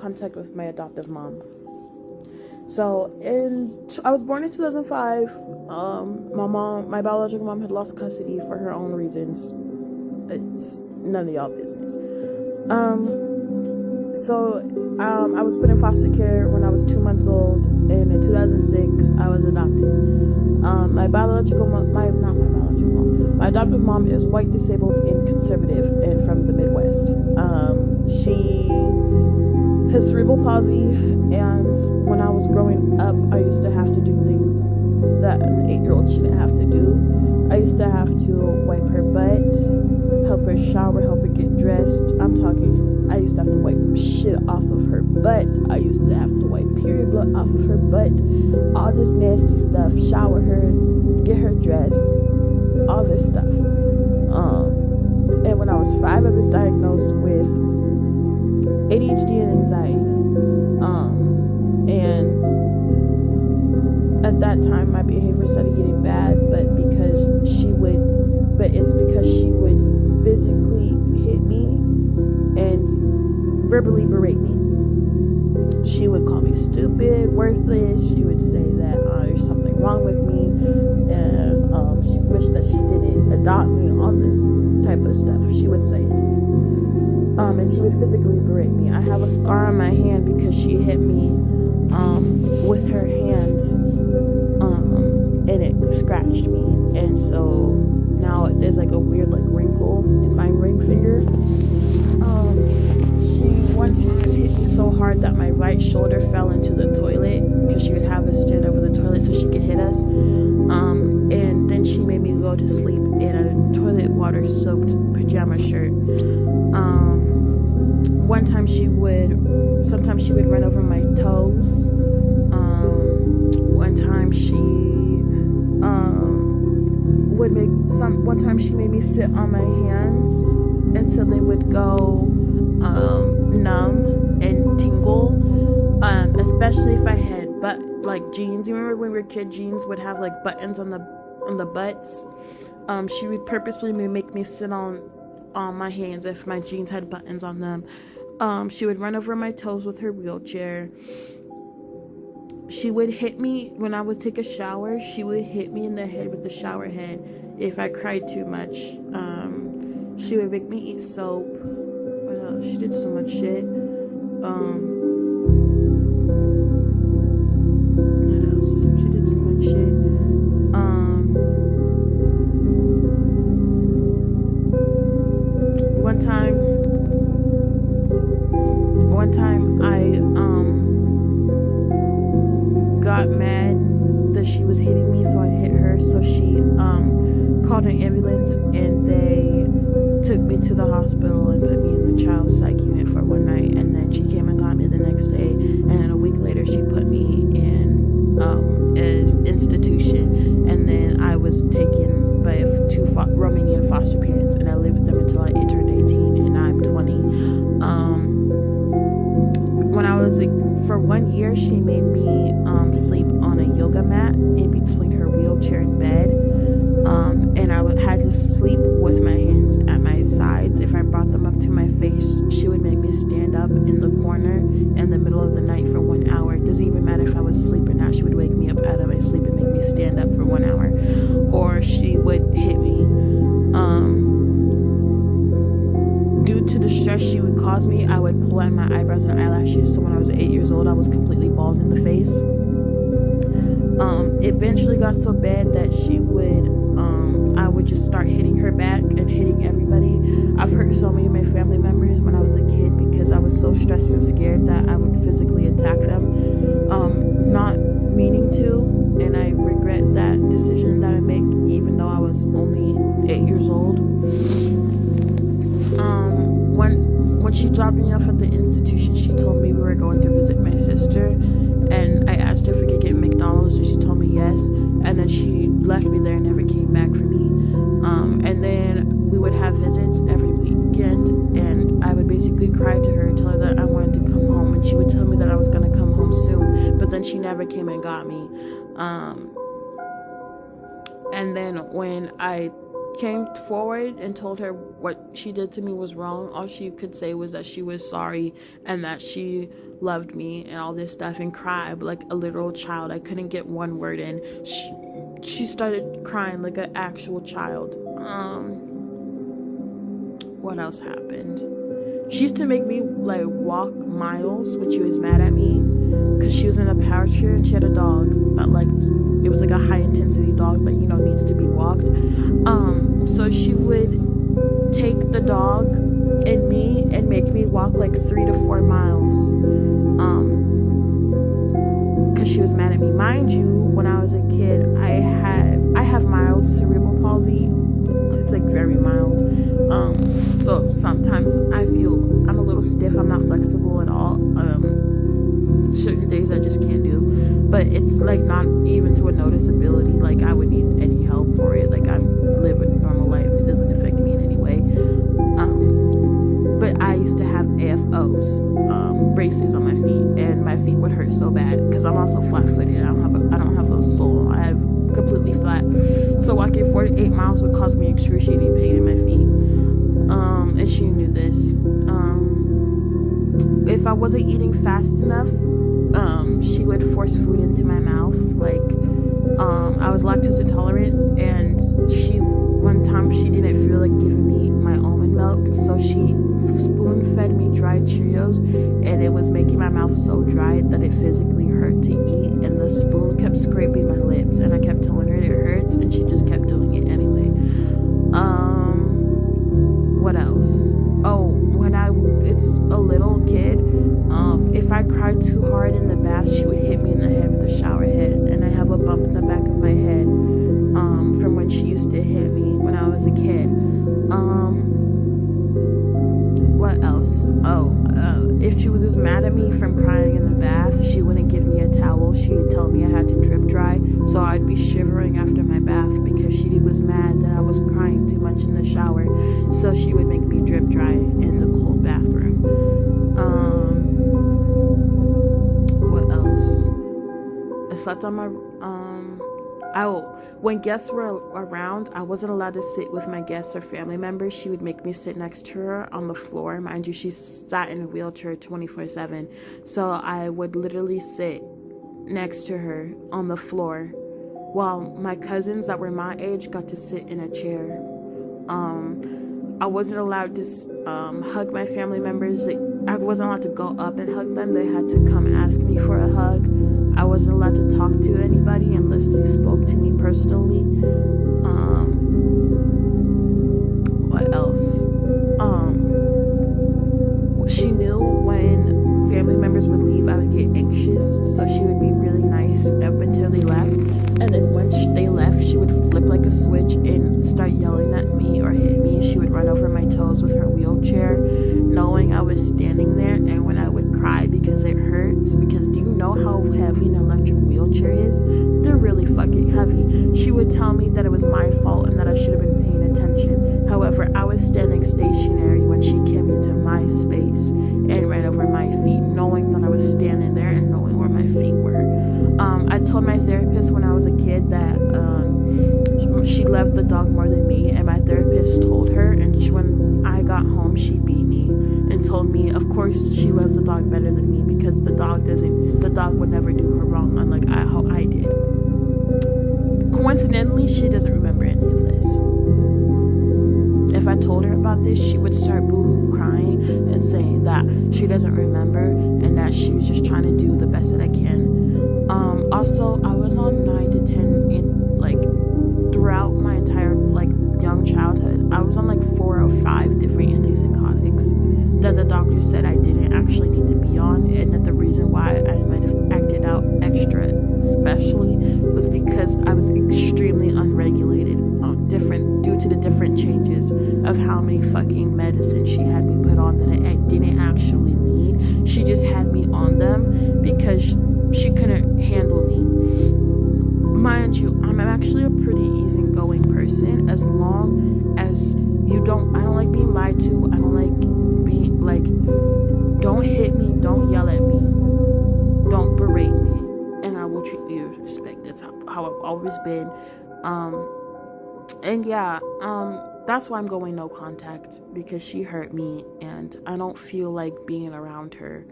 contact with my adoptive mom. So I was born in 2005. My biological mom had lost custody for her own reasons. It's none of y'all business. I was put in foster care when I was 2 months old, and in 2006 I was adopted. My adoptive mom is white, disabled, and conservative, and from the Midwest. She has cerebral palsy, and when I was growing up, I used to have to do things that an 8-year-old shouldn't have to do. I used to have to wipe her butt, help her shower, help her get dressed. I used to have to wipe shit off of her butt. I used to have to wipe period blood off of her butt. All this nasty stuff. Shower her, get her dressed, all this stuff. And when I was 5, I was diagnosed with ADHD and anxiety. And at that time, my behavior started getting bad, but it's because she would physically hit me and verbally berate me. She would call me stupid, worthless. She would say that there's something wrong with me, and she wished that she didn't adopt me. All this type of stuff she would say it to me. And she would physically berate me. I have a scar on my hand because she hit me with her hand, and it scratched me, and so now there's like a weird wrinkle in my ring finger. She one time hit me so hard that my right shoulder fell into the toilet, because she would have us stand over the toilet so she could hit us. And then she made me go to sleep in a toilet water soaked pajama shirt. Sometimes she would run over my toes. One time she made me sit on my hands until they would go numb and tingle. Especially if I had jeans. You remember when we were kids, jeans would have buttons on the butts? She would purposely make me sit on my hands if my jeans had buttons on them. She would run over my toes with her wheelchair. She would hit me when I would take a shower. She would hit me in the head with the shower head if I cried too much. She would make me eat soap. What else? She did so much shit. What else? She did so much shit. One time I got mad that she was hitting me, so I hit her. So she called an ambulance, and they took me to the hospital and put me in the child psych unit for one night, and then she came and got me the next day, and then a week later she put me in an institution, and then I was taken by 2 Romanian foster parents, and I lived with them until I turned 18, and now I'm 20. When I was for 1 year, she made me sleep on a yoga mat in between her wheelchair and bed, and I had to sleep with my hands at my sides. If I brought them up to my face, she would make me stand up in the corner in the middle of the night for 1 hour. It doesn't even matter if I was asleep or not. She would wake me up out of my sleep and make me stand up for 1 hour. Or she would hit me. Due to the stress she would cause me, I would pull out my eyebrows and eyelashes. So when I was 8 years old, I was completely bald in the face. It eventually got so bad that I would just start hitting her back and hitting everybody. I've hurt so many of my family members when I was a kid because I was so stressed and scared that I would physically attack them, not meaning to, and I regret that decision that I make, even though I was only 8 years old. When she dropped me off at the institution, she told me we were going to visit my sister, and I asked her if we could get McDonald's, and she told me yes, and then she left me there and never came back for me. And then we would have visits every weekend, and I would basically cry to her and tell her that I wanted to come home, and she would tell me that I was going to come home soon, but then she never came and got me. And then when I came forward and told her what she did to me was wrong, all she could say was that she was sorry and that she loved me and all this stuff, and cried like a literal child. I couldn't get one word in. She started crying like an actual child. What else happened? She used to make me like walk miles when she was mad at me, because she was in a power chair and she had a dog that it was like a high intensity dog that needs to be walked. So she would take the dog and me and make me walk like 3 to 4 miles, because she was mad at me. Mind you, when I was a kid, I have mild cerebral palsy. It's like very mild. So sometimes I feel I'm a little stiff. I'm not flexible at all. Certain things I just can't do. But it's like not even to a noticeability. Like I would need any help for it. Like I'm living a normal life. It doesn't affect me in any way. But I used to have AFOs, braces on my feet, and my feet would hurt so bad because I'm also flat-footed. I don't have a sole. I have completely flat. So walking 48 miles would cause me excruciating pain in my feet. And she knew this. If I wasn't eating fast enough, she would force food into my mouth. Like, I was lactose intolerant, and one time she didn't feel like giving me my almond milk, so she spoon fed me dried Cheerios, and it was making my mouth so dry that it physically hurt to eat, and the spoon kept scraping my lips, and I kept telling her it hurts, and she just kept doing it anyway. What else? Oh, it's a little kid, if I cried too hard in the bath, she would hit me in the head with a shower head, and I have a bump in the back of my head from when she used to hit me when I was a kid. What else? If she was mad at me from crying in the bath, she wouldn't give me a towel. She would tell me I had to drip dry, so I'd be shivering after my bath because she was mad that I was crying too much in the shower. So she would make me drip dry in the cold bathroom. What else? I slept on my when guests were around, I wasn't allowed to sit with my guests or family members. She would make me sit next to her on the floor. Mind you, she sat in a wheelchair 24/7. So I would literally sit next to her on the floor while my cousins that were my age got to sit in a chair. I wasn't allowed to hug my family members. I wasn't allowed to go up and hug them. They had to come ask me for a hug. I wasn't allowed to talk to anybody unless they spoke to me personally. What else? She knew when family members would leave, I would get anxious, so she would be really nice up until they left. And then once they left, she would flip like a switch and start yelling at me or hit me. She would run over my toes with her wheelchair, knowing I was standing there. And when I would cry because it hurts, because do you know how heavy an electric wheelchair is? They're really fucking heavy. She would tell me that it was my fault and that I should have been paying attention. However, I was standing stationary when she came into my space and ran over my feet, knowing that I was standing there and knowing where my feet were. I told my therapist when I was a kid that she loved the dog more than me, and my therapist told her, and when I got home, she beat me and told me, of course, she loves the dog better than me because the dog would never do her wrong, unlike how I did. Coincidentally, she doesn't remember any of this. If I told her about this, she would start boo-hoo crying and saying that she doesn't remember and that she was just trying to do the best that I can. Also, I was on 9 to 10 throughout my entire young childhood. I was on 4 or 5 different antipsychotics that the doctor said I didn't actually need to be on, and that the reason why I might have acted out extra especially was because I was extremely unregulated, due to the different changes of how many fucking medicines she had me put on that I didn't actually need. She just had me on them because she couldn't handle me. Mind you, I'm actually a pretty easygoing person as long as I don't like being lied to. I don't like being don't hit me, don't yell at me, don't berate me, and I will treat you with respect. That's how I've always been. And yeah, that's why I'm going no contact, because she hurt me and I don't feel like being around her.